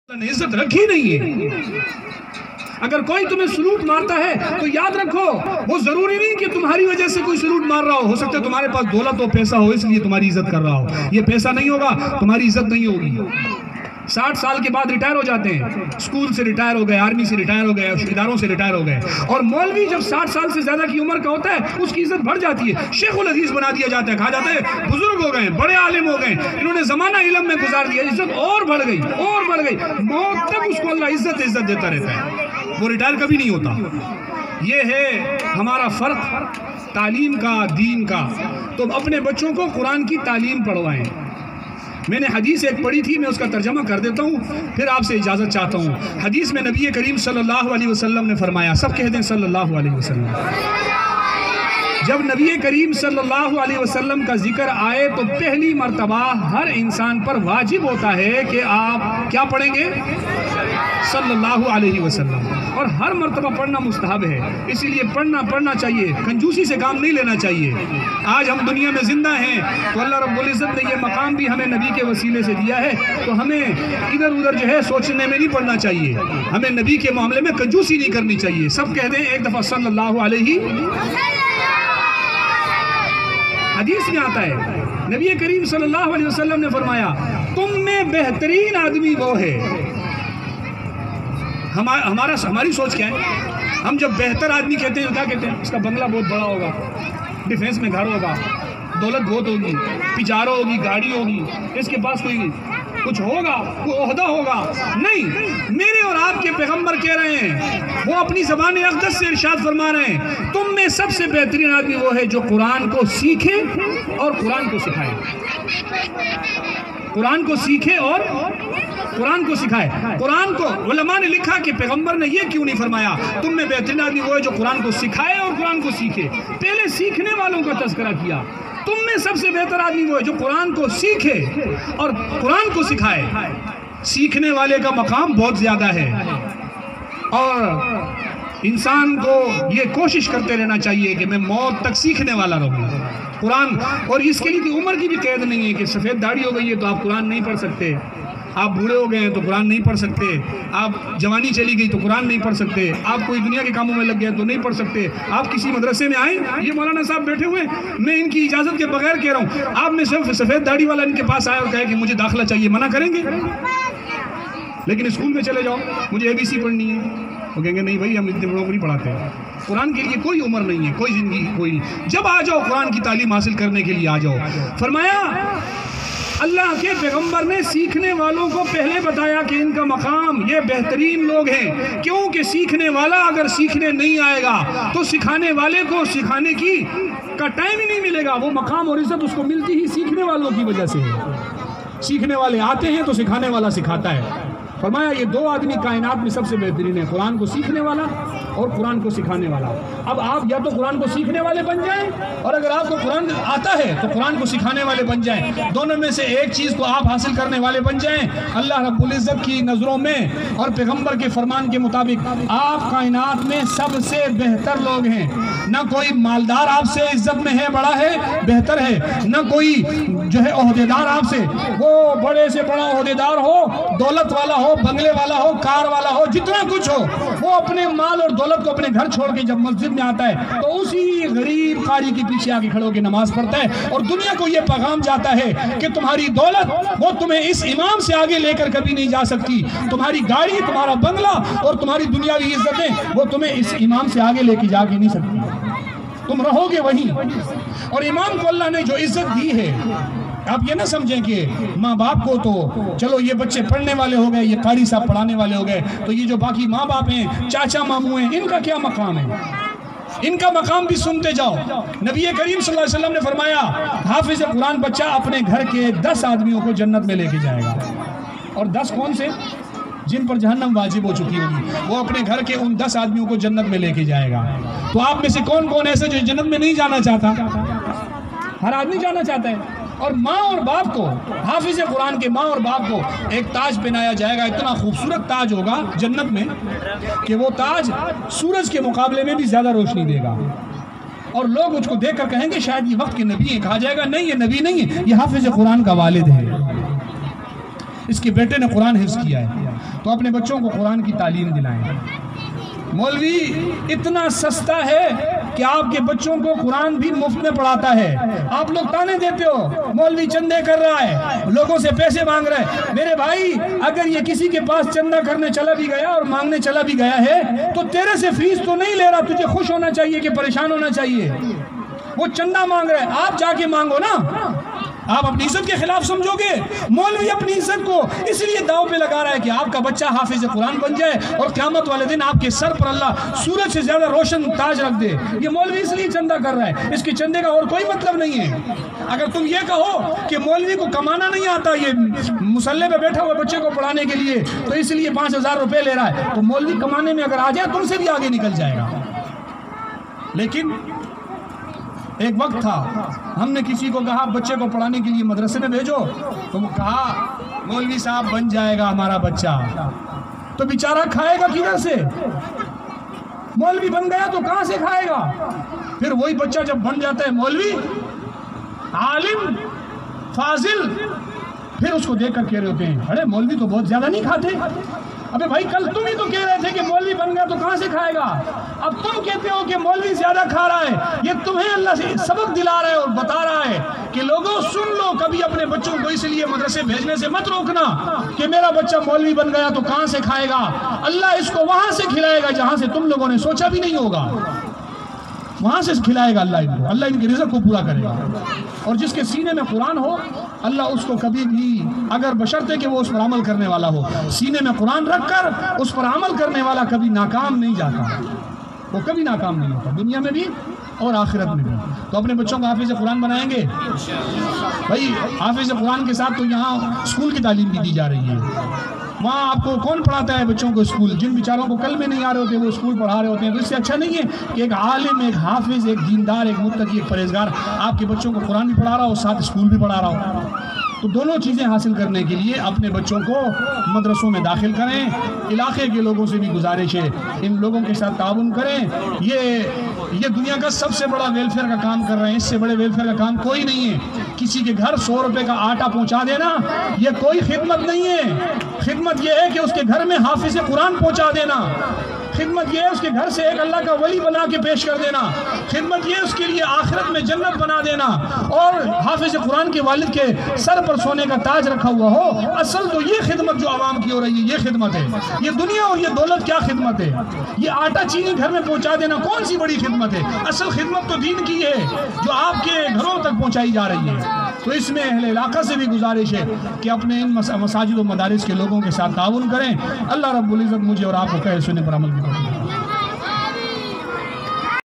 نے عزت رکھی نہیں ہے۔ اگر کوئی تمہیں سلوٹ مارتا ہے تو یاد رکھو وہ ضروری نہیں کہ تمہاری وجہ سے کوئی سلوٹ مار رہا ہو سکتا ہے تمہارے پاس دولت ہو، پیسہ ہو، اس لیے تمہاری عزت کر رہا ہو۔ یہ پیسہ نہیں ہوگا تمہاری عزت نہیں ہوگی۔ 60 سال کے بعد ریٹائر ہو جاتے ہیں، اسکول سے ریٹائر ہو گئے، آرمی سے ریٹائر ہو گئے، اداروں سے ریٹائر ہو گئے، اور مولوی جب 60 سال سے زیادہ کی عمر کا ہوتا ہے اس کی عزت بڑھ جاتی ہے، شیخ الحدیث بنا دیا جاتا ہے، کہا جاتا ہے بزرگ ہو گئے، بڑے عالم ہو گئے، انہوں نے زمانہ علم میں گزار دیا، عزت اور بڑھ گئی اور بڑھ گئی، موت تک اس کو اللہ عزت دیتا رہتا ہے، وہ ریٹائر کبھی نہیں ہوتا۔ یہ ہے ہمارا فرق تعلیم کا، دین کا۔ تو اپنے بچوں کو قرآن کی تعلیم پڑھوائیں۔ میں نے حدیث ایک پڑھی تھی، میں اس کا ترجمہ کر دیتا ہوں، پھر آپ سے اجازت چاہتا ہوں۔ حدیث میں نبی کریم صلی اللہ علیہ وسلم نے فرمایا، سب کہہ دیں صلی اللہ علیہ وسلم۔ جب نبی کریم صلی اللہ علیہ وسلم کا ذکر آئے تو پہلی مرتبہ ہر انسان پر واجب ہوتا ہے کہ آپ کیا پڑھیں گے؟ صلی اللہ علیہ وسلم۔ اور ہر مرتبہ پڑھنا مستحب ہے، اسی لیے پڑھنا چاہیے، کنجوسی سے کام نہیں لینا چاہیے۔ آج ہم دنیا میں زندہ ہیں تو اللہ رب العزت نے یہ مقام بھی ہمیں نبی کے وسیلے سے دیا ہے، تو ہمیں ادھر ادھر جو ہے سوچنے میں نہیں پڑنا چاہیے، ہمیں نبی کے معاملے میں کنجوسی نہیں کرنی چاہیے۔ سب کہہ دیں ایک دفعہ صلی اللہ علیہ۔ حدیث میں آتا ہے نبی کریم صلی اللہ علیہ وسلم نے فرمایا، تم میں بہترین آدمی وہ ہے۔ ہماری سوچ کیا ہے؟ ہم جب بہتر آدمی کہتے ہیں کیا کہتے ہیں؟ اس کا بنگلہ بہت بڑا ہوگا، ڈیفینس میں گھر ہوگا، دولت بہت ہوگی، پچارو ہوگی، گاڑی ہوگی، اس کے پاس کوئی کچھ ہوگا، کوئی عہدہ ہوگا۔ نہیں، میرے اور آپ کے پیغمبر کہہ رہے ہیں، وہ اپنی زبان اقدس سے ارشاد فرما رہے ہیں، تم میں سب سے بہترین آدمی وہ ہے جو قرآن کو سیکھے اور قرآن کو سکھائے۔ قرآن کو سیکھے اور قرآن کو سکھائے۔ قرآن کو علماء نے لکھا کہ پیغمبر نے یہ کیوں نہیں فرمایا تم میں بہترین آدمی وہ ہے جو قرآن کو سکھائے اور قرآن کو سیکھے؟ پہلے سیکھنے والوں کا تذکرہ کیا۔ تم میں سب سے بہتر آدمی وہ ہے جو قرآن کو سیکھے اور قرآن کو سکھائے۔ سیکھنے والے کا مقام بہت زیادہ ہے، اور انسان کو یہ کوشش کرتے رہنا چاہیے کہ میں موت تک سیکھنے والا رہوں قرآن۔ اور اس کے لیے کوئی عمر کی بھی قید نہیں ہے کہ سفید داڑھی ہو گئی ہے تو آپ قرآن نہیں پڑھ سکتے، آپ بوڑھے ہو گئے ہیں تو قرآن نہیں پڑھ سکتے، آپ جوانی چلی گئی تو قرآن نہیں پڑھ سکتے، آپ کوئی دنیا کے کاموں میں لگ گئے تو نہیں پڑھ سکتے۔ آپ کسی مدرسے میں آئیں، یہ مولانا صاحب بیٹھے ہوئے، میں ان کی اجازت کے بغیر کہہ رہا ہوں، آپ میں صرف سفید داڑھی والا ان کے پاس آیا اور کہے کہ مجھے داخلہ چاہیے، منع کریں گے؟ لیکن اسکول میں چلے جاؤ، مجھے ABC پڑھنی ہے، وہ کہیں گے نہیں بھائی ہم اتنے بڑوں کو نہیں پڑھاتے۔ قرآن کے لیے کوئی عمر نہیں ہے، کوئی زندگی کوئی نہیں، جب آ جاؤ قرآن کی تعلیم حاصل کرنے کے لیے آ جاؤ۔ فرمایا اللہ کے پیغمبر نے سیکھنے والوں کو پہلے بتایا کہ ان کا مقام یہ بہترین لوگ ہیں، کیونکہ سیکھنے والا اگر سیکھنے نہیں آئے گا تو سکھانے والے کو سکھانے کا ٹائم ہی نہیں ملے گا۔ وہ مقام اور عزت اس کو ملتی ہی سیکھنے والوں کی وجہ سے ہے۔ سیکھنے والے آتے ہیں تو سکھانے والا سکھاتا ہے۔ فرمایا یہ دو آدمی کائنات میں سب سے بہترین ہیں، قرآن کو سیکھنے والا اور قرآن کو سکھانے والا۔ اب آپ یا تو قرآن کو سیکھنے والے بن جائیں، اور اگر آپ کو قرآن آتا ہے تو قرآن کو سکھانے والے بن جائیں، دونوں میں سے ایک چیز کو آپ حاصل کرنے والے بن جائیں۔ اللہ رب العزت کی نظروں میں اور پیغمبر کے فرمان کے مطابق آپ کائنات میں سب سے بہتر لوگ ہیں۔ نہ کوئی مالدار آپ سے عزت میں ہے، بڑا ہے، بہتر ہے، نہ کوئی جو ہے عہدیدار آپ سے، وہ بڑے سے بڑا عہدیدار ہو، دولت والا ہو، بنگلے والا ہو، کار والا ہو، جتنا کچھ ہو، وہ اپنے مال اور دولت کو اپنے گھر چھوڑ کے جب مسجد میں آتا ہے تو اسی غریب قاری کے پیچھے آگے کھڑے ہو کے نماز پڑھتا ہے، اور دنیا کو یہ پیغام جاتا ہے کہ تمہاری دولت وہ تمہیں اس امام سے آگے لے کر کبھی نہیں جا سکتی، تمہاری گاڑی، تمہارا بنگلہ اور تمہاری دنیاوی عزتیں وہ تمہیں اس امام سے آگے لے کے جا کے نہیں سکتی، تم رہو گے وہیں۔ اور امام کو اللہ نے جو عزت دی ہے، آپ یہ نہ سمجھیں کہ ماں باپ کو تو چلو یہ بچے پڑھنے والے ہو گئے، یہ قاری صاحب پڑھانے والے ہو گئے، تو یہ جو باقی ماں باپ ہیں، چاچا ماموں ہیں، ان کا کیا مقام ہے؟ ان کا مقام بھی سنتے جاؤ۔ نبی کریم صلی اللہ علیہ وسلم نے فرمایا حافظ قرآن بچہ اپنے گھر کے 10 آدمیوں کو جنت میں لے کے جائے گا، اور 10 کون سے؟ جن پر جہنم واجب ہو چکی ہوگی، وہ اپنے گھر کے ان 10 آدمیوں کو جنت میں لے کے جائے گا۔ تو آپ میں سے کون کون ایسے جو جنت میں نہیں جانا چاہتا؟ ہر آدمی جانا چاہتا ہے۔ اور ماں اور باپ کو، حافظ قرآن کے ماں اور باپ کو ایک تاج پہنایا جائے گا، اتنا خوبصورت تاج ہوگا جنت میں کہ وہ تاج سورج کے مقابلے میں بھی زیادہ روشنی دے گا، اور لوگ اس کو دیکھ کر کہیں گے شاید یہ وقت کے نبی ہیں۔ کہا جائے گا نہیں، یہ نبی نہیں ہے، یہ حافظ قرآن کا والد ہے۔ اس کے بیٹے نے قرآن حفظ کیا ہے، تو اپنے بچوں کو قرآن کی تعلیم دلائیں۔ مولوی اتنا سستا ہے کہ آپ کے بچوں کو قرآن بھی مفت میں پڑھاتا ہے۔ آپ لوگ تانے دیتے ہو مولوی چندے کر رہا ہے، لوگوں سے پیسے مانگ رہا ہے۔ میرے بھائی اگر یہ کسی کے پاس چندہ کرنے چلا بھی گیا اور مانگنے چلا بھی گیا ہے تو تیرے سے فیس تو نہیں لے رہا، تجھے خوش ہونا چاہیے کہ پریشان ہونا چاہیے؟ وہ چندہ مانگ رہا ہے، آپ جا کے مانگو نا۔ آپ اپنی عزت کے خلاف سمجھو گے؟ مولوی اپنی عزت کو اس لیے داؤ پہ لگا رہا ہے کہ آپ کا بچہ حافظ قرآن بن جائے اور قیامت والے دن آپ کے سر پر اللہ سورج سے زیادہ روشن تاج رکھ دے۔ یہ مولوی اس لیے چندہ کر رہا ہے، اس کے چندے کا اور کوئی مطلب نہیں ہے۔ اگر تم یہ کہو کہ مولوی کو کمانا نہیں آتا، یہ مصلے پہ بیٹھا ہوا بچے کو پڑھانے کے لیے تو اس لیے 5000 روپے لے رہا ہے، تو مولوی کمانے میں اگر آ جائے تم سے بھی آگے نکل جائے گا۔ لیکن ایک وقت تھا ہم نے کسی کو کہا بچے کو پڑھانے کے لیے مدرسے میں بھیجو، تو وہ کہا مولوی صاحب بن جائے گا ہمارا بچہ، تو بیچارہ کھائے گا کدھر سے؟ مولوی بن گیا تو کہاں سے کھائے گا؟ پھر وہی بچہ جب بن جاتا ہے مولوی، عالم، فاضل، پھر اس کو دیکھ کر کہہ رہے ہوتے ہیں ارے مولوی تو بہت زیادہ نہیں کھاتے۔ ابے بھائی کل تم ہی تو کہہ رہے تھے کہ مولوی بن گیا تو کہاں سے کھائے گا؟ اب تم کہتے ہو کہ مولوی زیادہ کھا رہا ہے۔ یہ تمہیں اللہ سے سبق دلا رہا ہے اور بتا رہا ہے کہ لوگوں سن لو، کبھی اپنے بچوں کو اس لیے مدرسے بھیجنے سے مت روکنا کہ میرا بچہ مولوی بن گیا تو کہاں سے کھائے گا۔ اللہ اس کو وہاں سے کھلائے گا جہاں سے تم لوگوں نے سوچا بھی نہیں ہوگا، وہاں سے کھلائے گا اللہ ان کو، اللہ ان کے رزق کو پورا کرے گا۔ اور جس کے سینے میں قرآن ہو اللہ اس کو کبھی بھی، اگر بشرطے کہ وہ اس پر عمل کرنے والا ہو، سینے میں قرآن رکھ کر اس پر عمل کرنے والا کبھی ناکام نہیں جاتا، وہ کبھی ناکام نہیں ہوتا، دنیا میں بھی اور آخرت میں بھی۔ تو اپنے بچوں کو حافظ قرآن بنائیں گے بھائی؟ حافظ قرآن کے ساتھ تو یہاں اسکول کی تعلیم بھی دی جا رہی ہے۔ وہاں آپ کو کون پڑھاتا ہے بچوں کو اسکول؟ جن بیچاروں کو کلمے نہیں آ رہے ہوتے وہ اسکول پڑھا رہے ہوتے ہیں۔ تو اس سے اچھا نہیں ہے کہ ایک عالم، ایک حافظ، ایک دیندار، ایک متقی، ایک پرہیزگار آپ کے بچوں کو قرآن بھی پڑھا رہا ہو اور ساتھ اسکول بھی پڑھا رہا ہو؟ تو دونوں چیزیں حاصل کرنے کے لیے اپنے بچوں کو مدرسوں میں داخل کریں۔ علاقے کے لوگوں سے بھی گزارش ہے ان لوگوں کے ساتھ تعاون کریں۔ یہ دنیا کا سب سے بڑا ویلفیئر کا کام کر رہے ہیں، اس سے بڑے ویلفیئر کا کام کوئی نہیں ہے۔ کسی کے گھر 100 روپے کا آٹا پہنچا دینا یہ کوئی خدمت نہیں ہے۔ خدمت یہ ہے کہ اس کے گھر میں حافظ قرآن پہنچا دینا، خدمت یہ ہے اس کے گھر سے ایک اللہ کا ولی بنا کے پیش کر دینا، خدمت یہ ہے اس کے لیے آخرت میں جنت بنا دینا، اور حافظ قرآن کے والد کے سر پر سونے کا تاج رکھا ہوا ہو۔ اصل تو یہ خدمت جو عوام کی ہو رہی ہے یہ خدمت ہے۔ یہ دنیا اور یہ دولت کیا خدمت ہے؟ یہ آٹا چینی گھر میں پہنچا دینا کون سی بڑی خدمت ہے؟ اصل خدمت تو دین کی ہے جو آپ کے گھروں تک پہنچائی جا رہی ہے۔ تو اس میں اہل علاقہ سے بھی گزارش ہے کہ اپنے ان مساجد و مدارس کے لوگوں کے ساتھ تعاون کریں۔ اللہ رب العزت مجھے اور آپ کو کہے سنے پر عمل کی توفیق۔